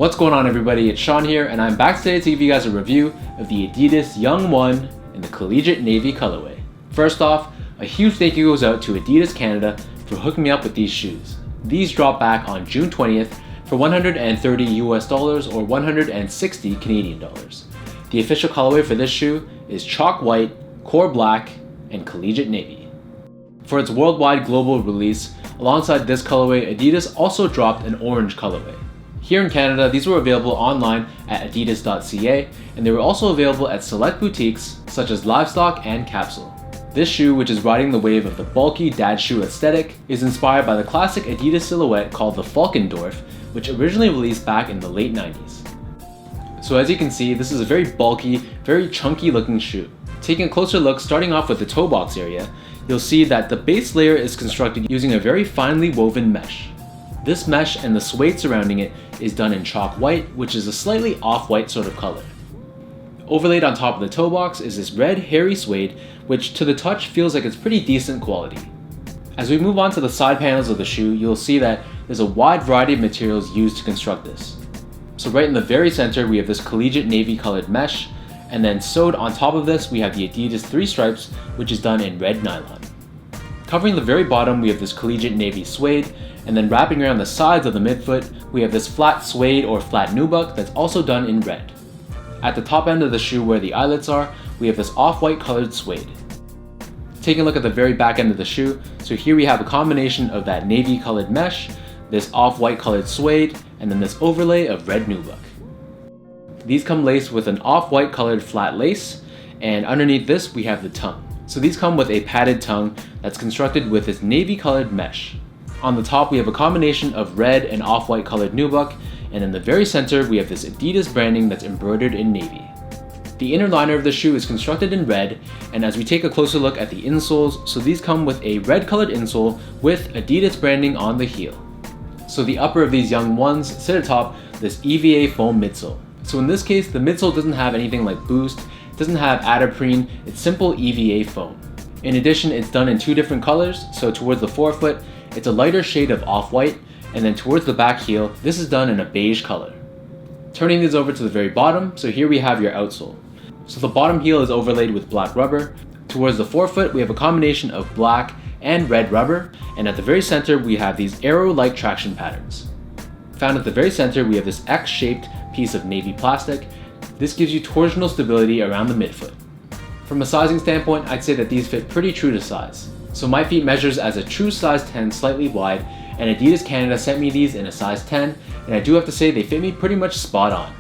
What's going on everybody, it's Sean here and I'm back today to give you guys a review of the Adidas Yung-1 in the Collegiate Navy colorway. First off, a huge thank you goes out to Adidas Canada for hooking me up with these shoes. These dropped back on June 20th for $130 US or 160 Canadian dollars. The official colorway for this shoe is chalk white, core black, and collegiate navy. For its worldwide global release, alongside this colorway, Adidas also dropped an orange colorway. Here in Canada, these were available online at adidas.ca, and they were also available at select boutiques such as Livestock and Capsule. This shoe, which is riding the wave of the bulky dad shoe aesthetic, is inspired by the classic Adidas silhouette called the Falkendorf, which originally released back in the late 90s. So as you can see, this is a very bulky, very chunky looking shoe. Taking a closer look, starting off with the toe box area, you'll see that the base layer is constructed using a very finely woven mesh. This mesh and the suede surrounding it is done in chalk white, which is a slightly off-white sort of color. Overlaid on top of the toe box is this red hairy suede, which to the touch feels like it's pretty decent quality. As we move on to the side panels of the shoe, you'll see that there's a wide variety of materials used to construct this. So right in the very center we have this collegiate navy colored mesh, and then sewed on top of this we have the Adidas 3 stripes, which is done in red nylon. Covering the very bottom we have this collegiate navy suede, and then wrapping around the sides of the midfoot we have this flat suede or flat nubuck that's also done in red. At the top end of the shoe where the eyelets are, we have this off-white colored suede. Taking a look at the very back end of the shoe, so here we have a combination of that navy colored mesh, this off-white colored suede, and then this overlay of red nubuck. These come laced with an off-white colored flat lace, and underneath this we have the tongue. So these come with a padded tongue that's constructed with this navy colored mesh. On the top we have a combination of red and off-white colored nubuck, and in the very center we have this Adidas branding that's embroidered in navy. The inner liner of the shoe is constructed in red, and as we take a closer look at the insoles, so these come with a red colored insole with Adidas branding on the heel. So the upper of these Yung-1s sit atop this EVA foam midsole. So in this case the midsole doesn't have anything like boost, it doesn't have adderprene, it's simple EVA foam. In addition, it's done in two different colors, so towards the forefoot it's a lighter shade of off-white, and then towards the back heel, this is done in a beige color. Turning these over to the very bottom, so here we have your outsole. So the bottom heel is overlaid with black rubber. Towards the forefoot, we have a combination of black and red rubber, and at the very center, we have these arrow-like traction patterns. Found at the very center, we have this X-shaped piece of navy plastic. This gives you torsional stability around the midfoot. From a sizing standpoint, I'd say that these fit pretty true to size. So my feet measures as a true size 10 slightly wide, and Adidas Canada sent me these in a size 10, and I do have to say they fit me pretty much spot on.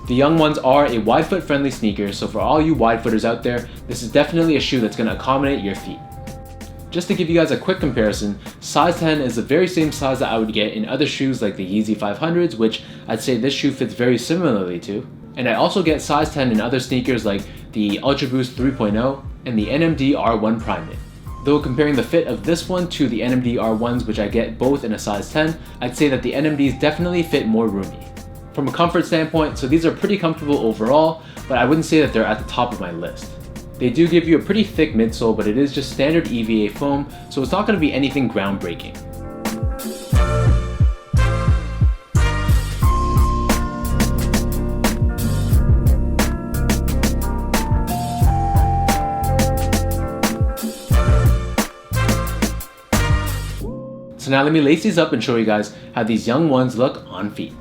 The Yung-1s are a wide foot friendly sneaker, so for all you wide footers out there, this is definitely a shoe that's going to accommodate your feet. Just to give you guys a quick comparison, size 10 is the very same size that I would get in other shoes like the Yeezy 500s, which I'd say this shoe fits very similarly to. And I also get size 10 in other sneakers like the Ultra Boost 3.0 and the NMD R1 Primeknit. Though comparing the fit of this one to the NMD R1s, which I get both in a size 10, I'd say that the NMDs definitely fit more roomy. From a comfort standpoint, so these are pretty comfortable overall, but I wouldn't say that they're at the top of my list. They do give you a pretty thick midsole, but it is just standard EVA foam, so it's not going to be anything groundbreaking. So now let me lace these up and show you guys how these Yung-1s look on feet.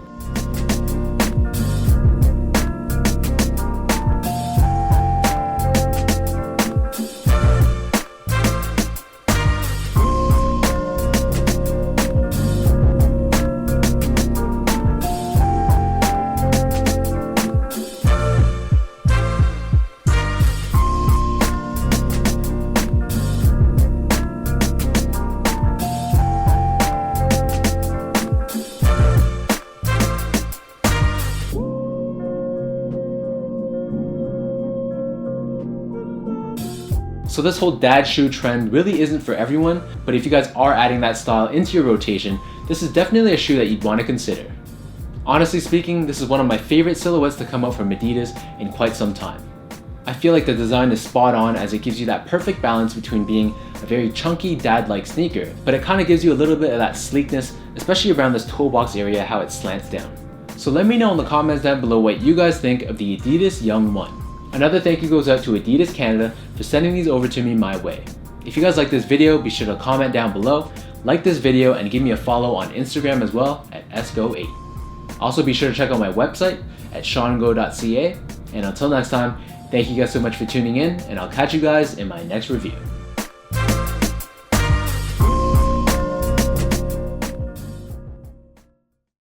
So this whole dad shoe trend really isn't for everyone, but if you guys are adding that style into your rotation, this is definitely a shoe that you'd want to consider. Honestly speaking, this is one of my favorite silhouettes to come out from Adidas in quite some time. I feel like the design is spot on as it gives you that perfect balance between being a very chunky dad-like sneaker, but it kind of gives you a little bit of that sleekness, especially around this toe box area, how it slants down. So let me know in the comments down below what you guys think of the Adidas Yung-1. Another thank you goes out to Adidas Canada for sending these over to me my way. If you guys like this video, be sure to comment down below, like this video, and give me a follow on Instagram as well at sgo8. Also be sure to check out my website at seango.ca, and until next time, thank you guys so much for tuning in, and I'll catch you guys in my next review.